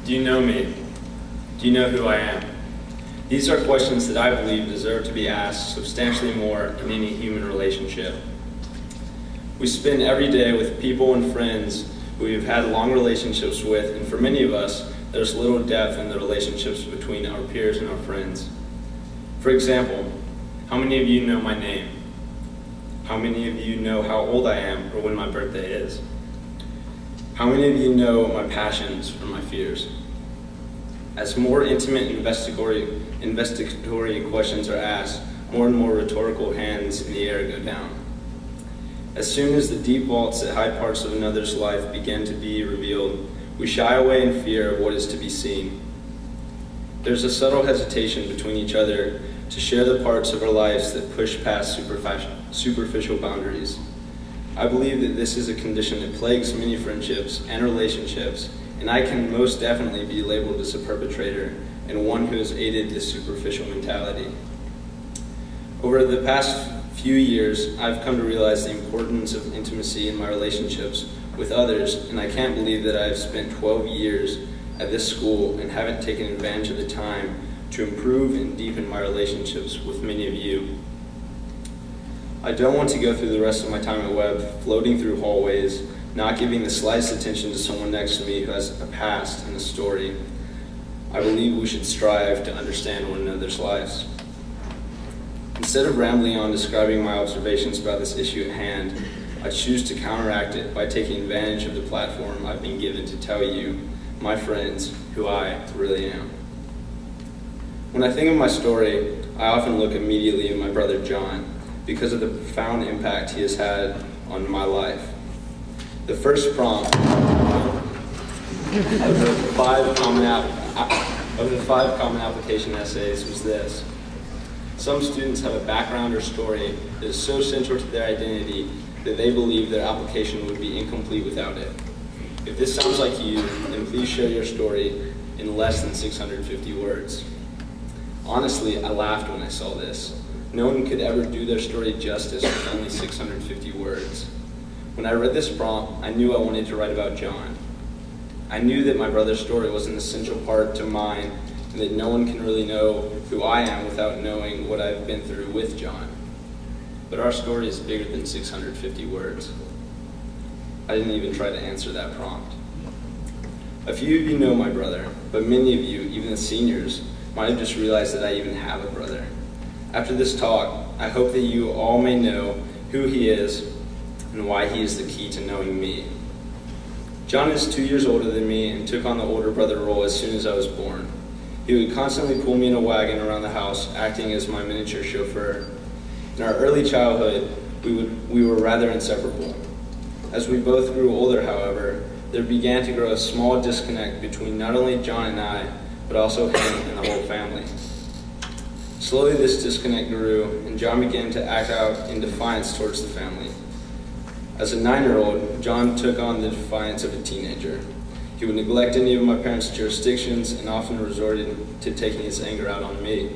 Do you know me? Do you know who I am? These are questions that I believe deserve to be asked substantially more in any human relationship. We spend every day with people and friends who we've had long relationships with, and for many of us, there's little depth in the relationships between our peers and our friends. For example, how many of you know my name? How many of you know how old I am or when my birthday is? How many of you know my passions or my fears? As more intimate investigatory questions are asked, more and more rhetorical hands in the air go down. As soon as the deep vaults that hide parts of another's life begin to be revealed, we shy away in fear of what is to be seen. There's a subtle hesitation between each other to share the parts of our lives that push past superficial boundaries. I believe that this is a condition that plagues many friendships and relationships, and I can most definitely be labeled as a perpetrator and one who has aided this superficial mentality. Over the past few years, I've come to realize the importance of intimacy in my relationships with others, and I can't believe that I've spent 12 years at this school and haven't taken advantage of the time to improve and deepen my relationships with many of you. I don't want to go through the rest of my time at Webb floating through hallways, not giving the slightest attention to someone next to me who has a past and a story. I believe we should strive to understand one another's lives. Instead of rambling on describing my observations about this issue at hand, I choose to counteract it by taking advantage of the platform I've been given to tell you, my friends, who I really am. When I think of my story, I often look immediately at my brother John because of the profound impact he has had on my life. The first prompt of the five common application essays was this. Some students have a background or story that is so central to their identity that they believe their application would be incomplete without it. If this sounds like you, then please share your story in less than 650 words. Honestly, I laughed when I saw this. No one could ever do their story justice with only 650 words. When I read this prompt, I knew I wanted to write about John. I knew that my brother's story was an essential part to mine, and that no one can really know who I am without knowing what I've been through with John. But our story is bigger than 650 words. I didn't even try to answer that prompt. A few of you know my brother, but many of you, even the seniors, might have just realized that I even have a brother. After this talk, I hope that you all may know who he is and why he is the key to knowing me. John is 2 years older than me and took on the older brother role as soon as I was born. He would constantly pull me in a wagon around the house, acting as my miniature chauffeur. In our early childhood, we were rather inseparable. As we both grew older, however, there began to grow a small disconnect between not only John and I, but also him and the whole family. Slowly this disconnect grew, and John began to act out in defiance towards the family. As a 9-year-old, John took on the defiance of a teenager. He would neglect any of my parents' jurisdictions and often resorted to taking his anger out on me.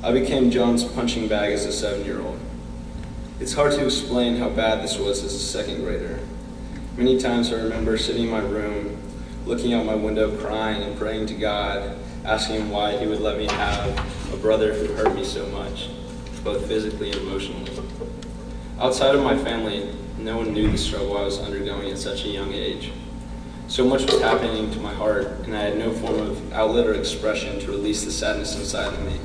I became John's punching bag as a 7-year-old. It's hard to explain how bad this was as a second grader. Many times I remember sitting in my room, looking out my window, crying and praying to God, asking him why he would let me have a brother who hurt me so much, both physically and emotionally. Outside of my family, no one knew the struggle I was undergoing at such a young age. So much was happening to my heart, and I had no form of outlet or expression to release the sadness inside of me.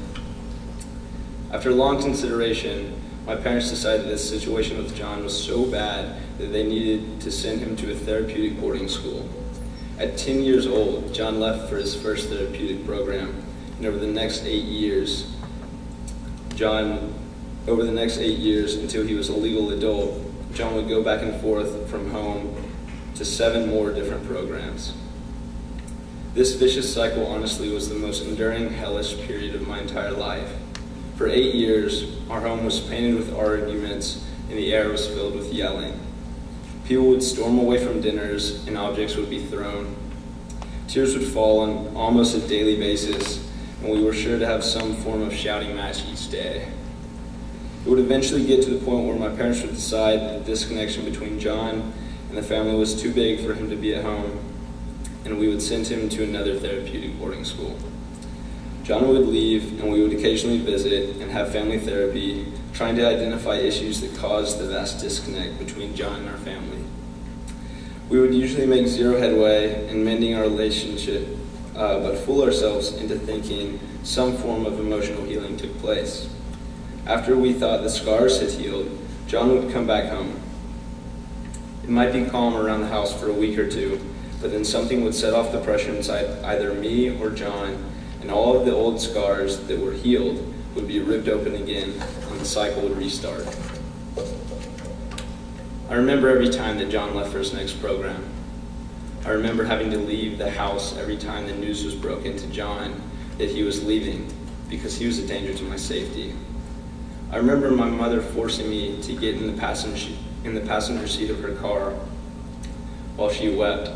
After long consideration, my parents decided this situation with John was so bad that they needed to send him to a therapeutic boarding school. At 10 years old, John left for his first therapeutic program, and over the next 8 years until he was a legal adult, John would go back and forth from home to 7 more different programs. This vicious cycle honestly was the most enduring, hellish period of my entire life. For 8 years, our home was painted with arguments and the air was filled with yelling. People would storm away from dinners and objects would be thrown. Tears would fall on almost a daily basis, and we were sure to have some form of shouting match each day. It would eventually get to the point where my parents would decide that the disconnection between John and the family was too big for him to be at home. and we would send him to another therapeutic boarding school. John would leave, and we would occasionally visit and have family therapy, trying to identify issues that caused the vast disconnect between John and our family. We would usually make zero headway in mending our relationship, but fool ourselves into thinking some form of emotional healing took place. After we thought the scars had healed, John would come back home. It might be calm around the house for a week or two, but then something would set off the pressure inside either me or John, and all of the old scars that were healed would be ripped open again, and the cycle would restart. I remember every time that John left for his next program. I remember having to leave the house every time the news was broken to John that he was leaving because he was a danger to my safety. I remember my mother forcing me to get in the passenger seat of her car while she wept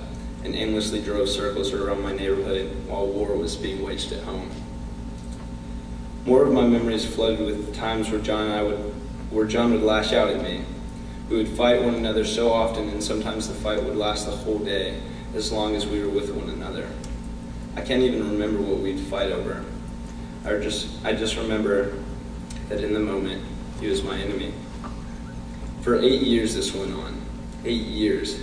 and aimlessly drove circles around my neighborhood while war was being waged at home. More of my memories flooded with times where John would lash out at me. We would fight one another so often, and sometimes the fight would last the whole day, as long as we were with one another. I can't even remember what we'd fight over. I just remember that in the moment, he was my enemy. For 8 years this went on. 8 years.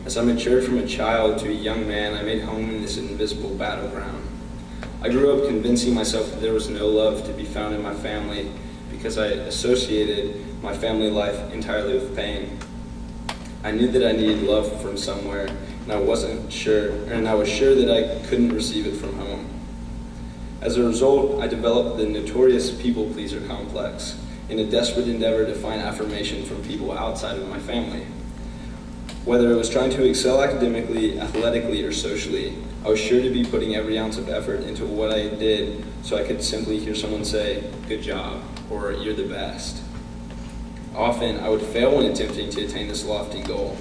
As I matured from a child to a young man, I made home in this invisible battleground. I grew up convincing myself that there was no love to be found in my family because I associated my family life entirely with pain. I knew that I needed love from somewhere, and I was sure that I couldn't receive it from home. As a result, I developed the notorious people-pleaser complex in a desperate endeavor to find affirmation from people outside of my family. Whether it was trying to excel academically, athletically, or socially, I was sure to be putting every ounce of effort into what I did so I could simply hear someone say, "Good job," or "You're the best." Often, I would fail when attempting to attain this lofty goal.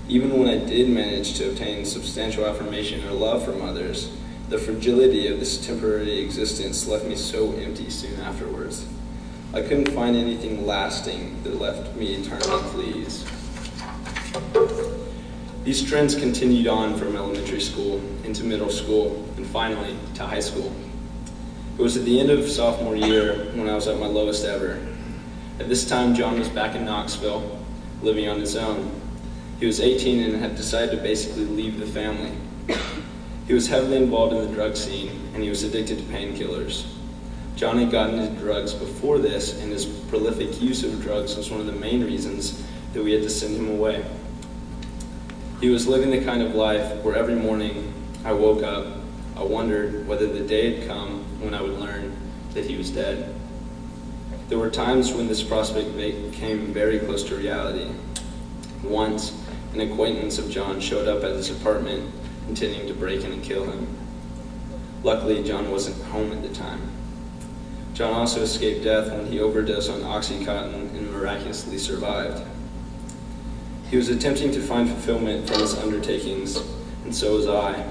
Even when I did manage to obtain substantial affirmation or love from others, the fragility of this temporary existence left me so empty soon afterwards. I couldn't find anything lasting that left me eternally pleased. These trends continued on from elementary school into middle school and finally to high school. It was at the end of sophomore year when I was at my lowest ever. At this time, John was back in Knoxville, living on his own. He was 18 and had decided to basically leave the family. He was heavily involved in the drug scene, and he was addicted to painkillers. John had gotten into drugs before this, and his prolific use of drugs was one of the main reasons that we had to send him away. He was living the kind of life where every morning I woke up, I wondered whether the day had come when I would learn that he was dead. There were times when this prospect came very close to reality. Once, an acquaintance of John showed up at his apartment intending to break in and kill him. Luckily, John wasn't home at the time. John also escaped death when he overdosed on Oxycontin and miraculously survived. He was attempting to find fulfillment from his undertakings, and so was I.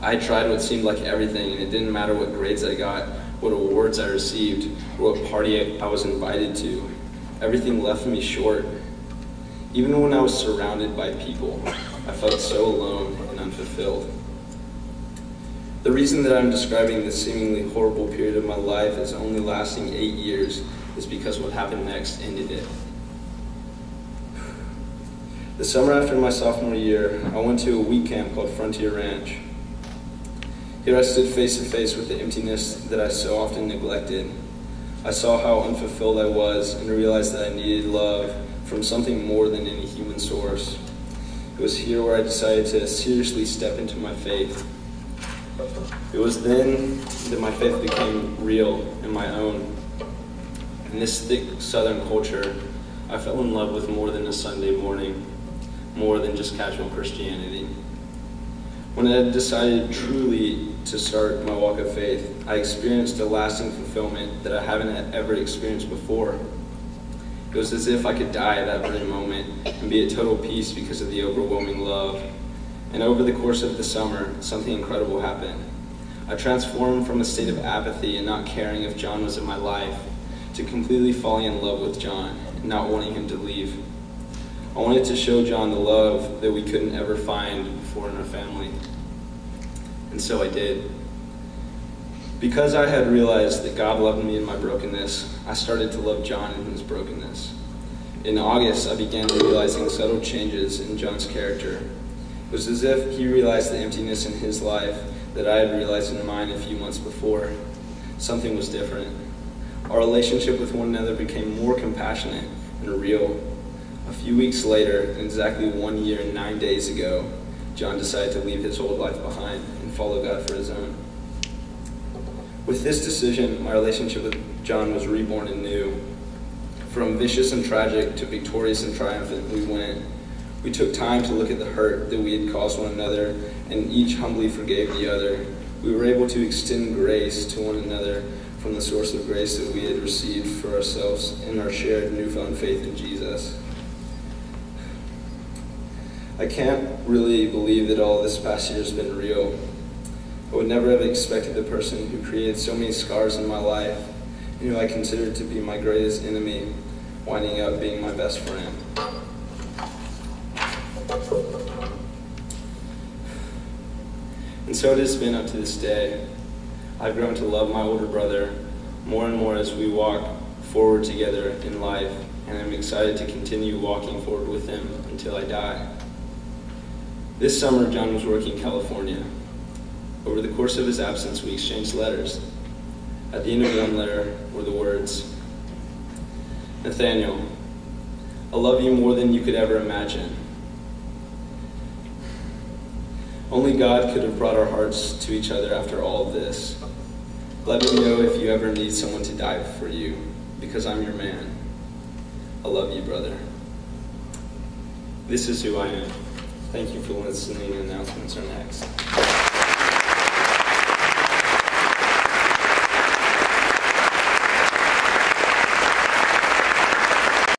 I tried what seemed like everything, and it didn't matter what grades I got, what awards I received, or what party I was invited to. Everything left me short. Even when I was surrounded by people, I felt so alone and unfulfilled. The reason that I'm describing this seemingly horrible period of my life as only lasting 8 years is because what happened next ended it. The summer after my sophomore year, I went to a week camp called Frontier Ranch. Here I stood face to face with the emptiness that I so often neglected. I saw how unfulfilled I was and realized that I needed love from something more than any human source. It was here where I decided to seriously step into my faith. It was then that my faith became real and my own. In this thick Southern culture, I fell in love with more than a Sunday morning, more than just casual Christianity. When I had decided truly to start my walk of faith, I experienced a lasting fulfillment that I haven't ever experienced before. It was as if I could die at that very moment and be at total peace because of the overwhelming love. And over the course of the summer, something incredible happened. I transformed from a state of apathy and not caring if John was in my life to completely falling in love with John and not wanting him to leave. I wanted to show John the love that we couldn't ever find before in our family. And so I did. Because I had realized that God loved me in my brokenness, I started to love John in his brokenness. In August, I began realizing subtle changes in John's character. It was as if he realized the emptiness in his life that I had realized in mine a few months before. Something was different. Our relationship with one another became more compassionate and real. A few weeks later, exactly 1 year and 9 days ago, John decided to leave his old life behind and follow God for his own. With this decision, my relationship with John was reborn anew. From vicious and tragic to victorious and triumphant, we went. We took time to look at the hurt that we had caused one another, and each humbly forgave the other. We were able to extend grace to one another from the source of grace that we had received for ourselves in our shared newfound faith in Jesus. I can't really believe that all this past year has been real. I would never have expected the person who created so many scars in my life, and who I considered to be my greatest enemy, winding up being my best friend. And so it has been up to this day. I've grown to love my older brother more and more as we walk forward together in life, and I'm excited to continue walking forward with him until I die. This summer, John was working in California. Over the course of his absence, we exchanged letters. At the end of one letter were the words, "Nathaniel, I love you more than you could ever imagine. Only God could have brought our hearts to each other after all of this. Let me know if you ever need someone to die for you, because I'm your man. I love you, brother." This is who I am. Thank you for listening. Announcements are next.